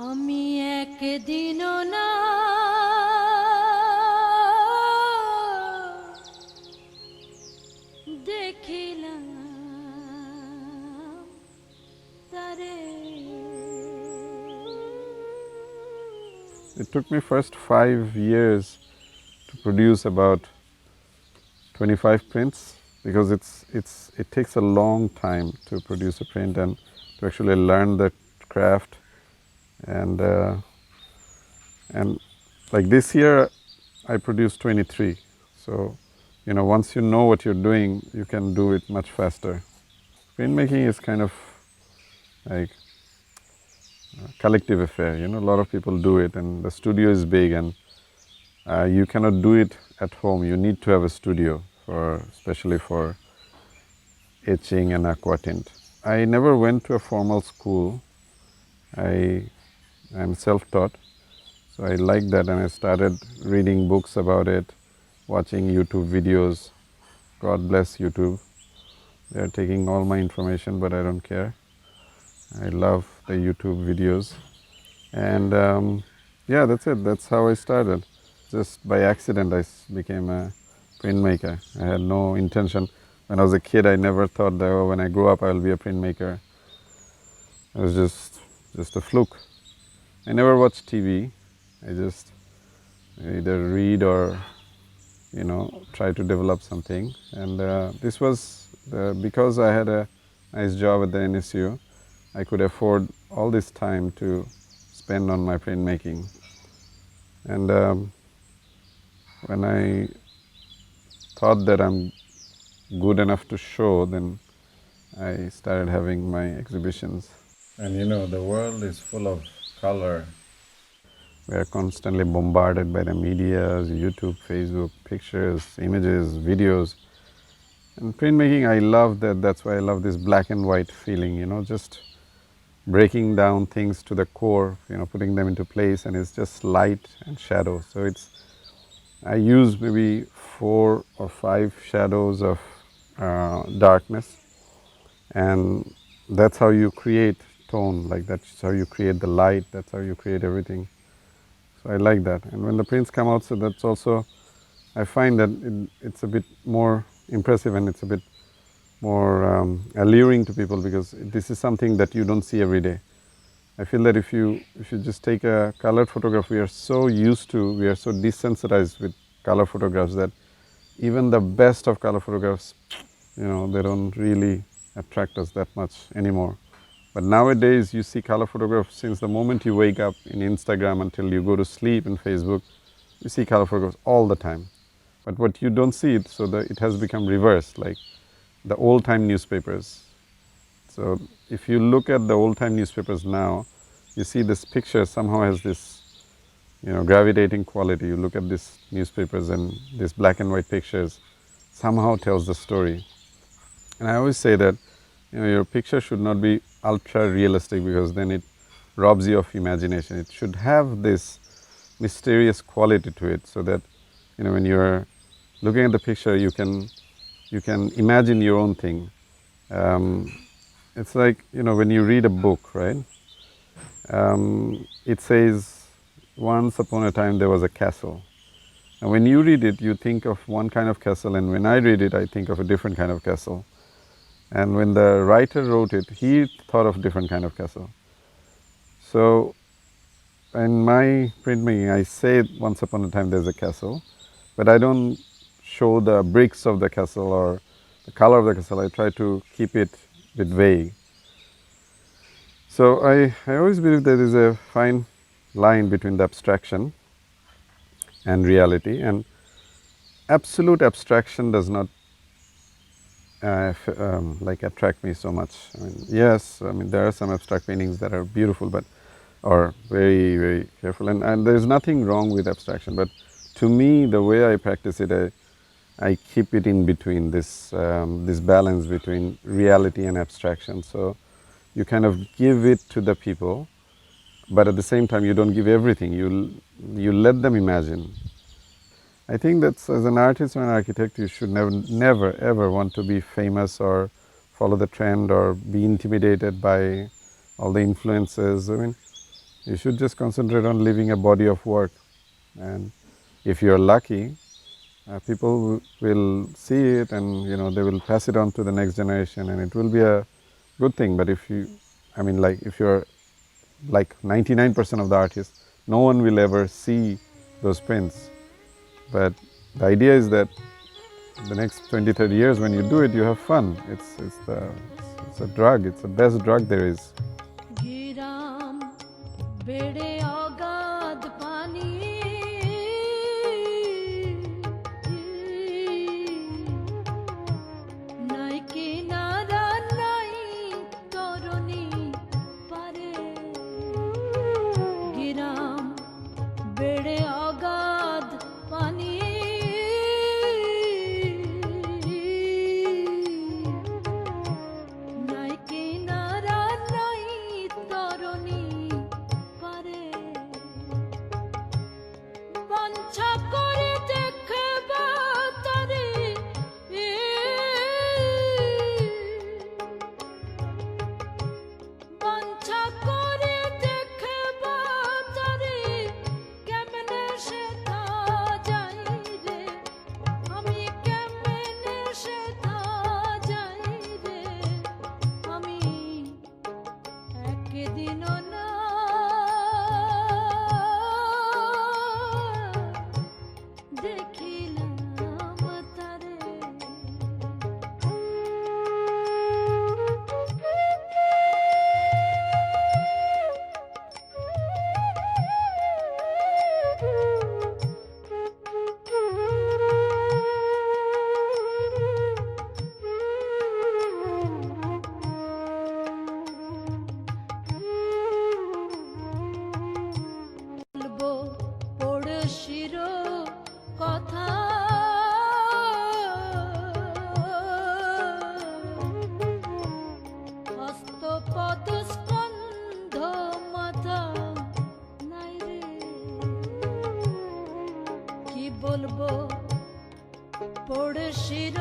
আমি একদিনও না দেখিলাম তারে। It took me first 5 years to produce about 25 prints because it takes a long time to produce a print and to actually learn the craft and like this year I produced 23. So once you know what you're doing, you can do it much faster. Printmaking is kind of like a collective affair. A lot of people do it, and the studio is big, and you cannot do it at home. You need to have a studio especially for etching and aquatint. I never went to a formal school. I'm self-taught, so I like that, and I started reading books about it, watching YouTube videos. God bless YouTube. They are taking all my information, but I don't care. I love the YouTube videos. And yeah, that's it. That's how I started. Just by accident, I became a printmaker. I had no intention. When I was a kid, I never thought that when I grow up, I will be a printmaker. It was just a fluke. I never watched TV. I just either read or try to develop something. And this was because I had a nice job at the NSU. I could afford all this time to spend on my printmaking. And when I thought that I'm good enough to show, then I started having my exhibitions. And the world is full of color. We are constantly bombarded by the medias, YouTube, Facebook, pictures, images, videos. And printmaking, I love that. That's why I love this black and white feeling, just breaking down things to the core, putting them into place, and it's just light and shadow. So I use maybe 4 or 5 shadows of darkness, and that's how you create tone. Like that's how you create the light. That's how you create everything. So I like that. And when the prints come out, so that's also, I find that it's a bit more impressive, and it's a bit more alluring to people, because this is something that you don't see every day. I feel that if you just take a colored photograph, we are so desensitized with color photographs that even the best of color photographs, they don't really attract us that much anymore. But nowadays, you see color photographs since the moment you wake up in Instagram until you go to sleep in Facebook. You see color photographs all the time. But what you don't see it, so that it has become reversed, like the old-time newspapers. So if you look at the old-time newspapers now, you see this picture somehow has this, gravitating quality. You look at these newspapers, and these black and white pictures somehow tells the story. And I always say that, your picture should not be ultra realistic, because then it robs you of imagination. It should have this mysterious quality to it, so that, when you're looking at the picture, you can imagine your own thing. It's like, when you read a book, right? It says, once upon a time there was a castle. And when you read it, you think of one kind of castle, and when I read it, I think of a different kind of castle. And when the writer wrote it, he thought of different kind of castle. So in my printmaking, I say once upon a time there's a castle, but I don't show the bricks of the castle or the color of the castle. I try to keep it a bit vague. So I always believe there is a fine line between the abstraction and reality, and absolute abstraction does not like attract me so much. Yes, there are some abstract paintings that are beautiful, but or very, very careful, and there's nothing wrong with abstraction. But to me, the way I practice it, I keep it in between, this balance between reality and abstraction. So you kind of give it to the people, but at the same time, you don't give everything. You let them imagine. I think that as an artist or an architect, you should never ever want to be famous or follow the trend or be intimidated by all the influences. You should just concentrate on leaving a body of work, and if you're lucky, people will see it, and they will pass it on to the next generation, and it will be a good thing. But if you, like if you're like 99% of the artists, no one will ever see those prints. But the idea is that the next 20-30 years, when you do it, you have fun. It's a drug. It's the best drug there is. Giram बेड़े औगाद पानी নাই কিনারা নাই তরুণী পারে गिराम बेड़े औगाद पानी নাই কিনারা নাই তরুণী পারে বাঞ্ছা করে দেখবা তারে বাঞ্ছা করে দেখবা তারে কেমনে সে তা যাই রে আমি কেমনে সে তা যাই রে আমি একদিনও না দেখিলাম তারে বলবো পড়শির কথা হস্তপদ স্কন্ধ মাথা নাই রে কি বলবো পড়শির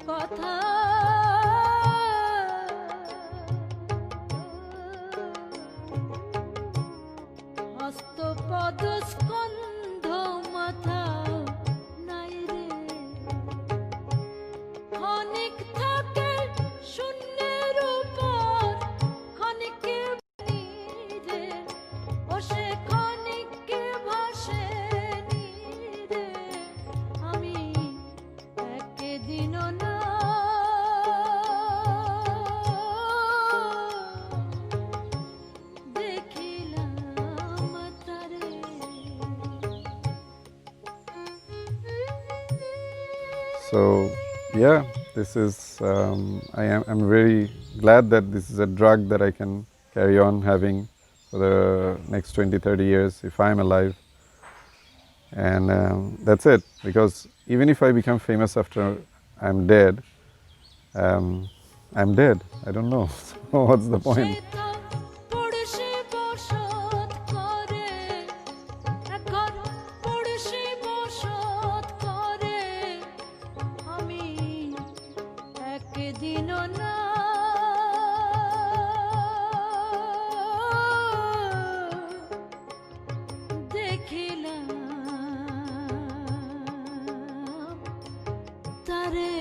কথা হস্তপদ স্কন্ধ মাথা নাই রে ক্ষণিক থাকে শূন্যের উপর ক্ষণিকে রে ও সে ক্ষণিকে ভাসে রে আমি একদিনও না দেখিলাম তারে So yeah, this is I'm very glad that this is a drug that I can carry on having for the next 20-30 years if I'm alive. And that's it, because even if I become famous after I'm dead, I'm dead. I don't know. So what's the point? সেটা পড়শি বসত করে এখন পড়শি বসত করে আমি একদিনও না দেখিলাম তারে